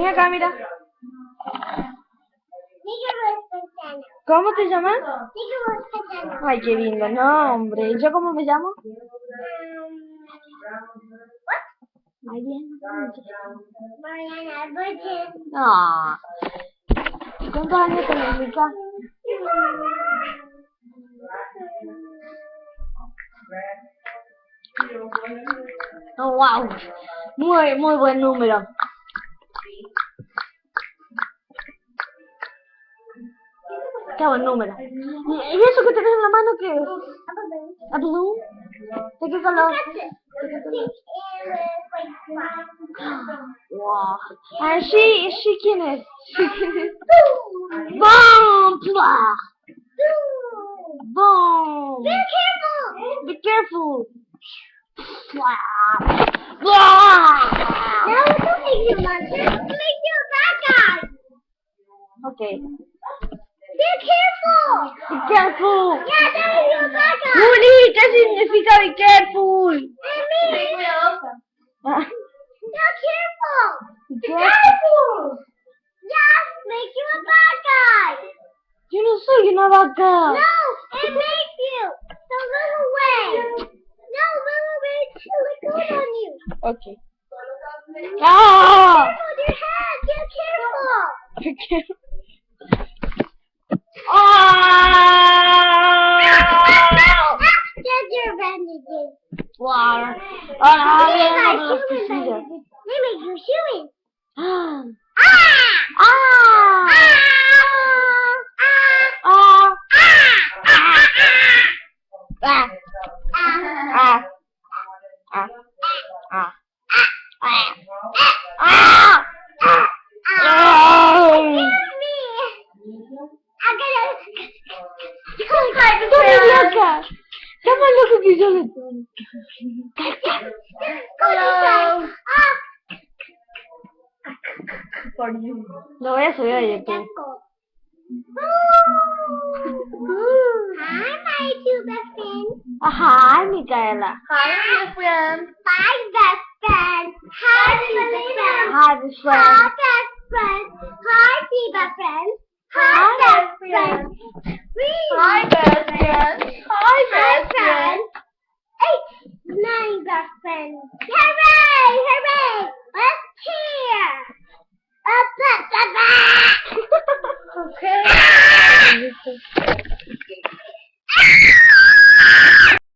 Ven acá, mira. ¿Cómo te llamas? Ay, qué lindo nombre. ¿Y yo cómo me llamo? Ay, bien. Mariana Virgin. Ah. ¿Y cuántos años tenés, Mica? Oh, wow. Muy buen número. Qué buen número. ¿Y eso que tenés en la mano qué es? ¿A balloon? ¿De qué color? Wow. And she quién es? Boom! Blah. Boom! Be careful! Be careful! Blah. Blah. No, don't make you monster. Make you a bad guy. Okay. Be careful! Be careful! Yeah, that makes you a bad guy. Juli, ¿qué significa be careful? It means Ah, be careful. be Be careful. careful. Yes, make you a bad guy. Yo no soy una vaca. No, it makes you. So little way. No, little way to look good on you. Okay. Ah! Careful with your head. Be careful. Be careful. Ah! Get your bandages. Wow. They Ah, make bien, like los human cuchillos. bandages. They make you chewing. Ah! Ah! Ah! Ah! Ah! Ah! Ah! Ah! Ah! ¡Tú eres loca! ¡Está más loco que yo! Lo voy a subir a YouTube. Hi, my two best friends. Hi, Micaela. Hi, best friend. Hi, best friend. Hi, best friend. Hi, best friend. Hi, best friend. Hi, best friend. Hi, best friend. Hi, best friend. Hi, best friend. 8, 9 best friends. Hooray! Hooray! Let's cheer! Up, up, up, up. Okay.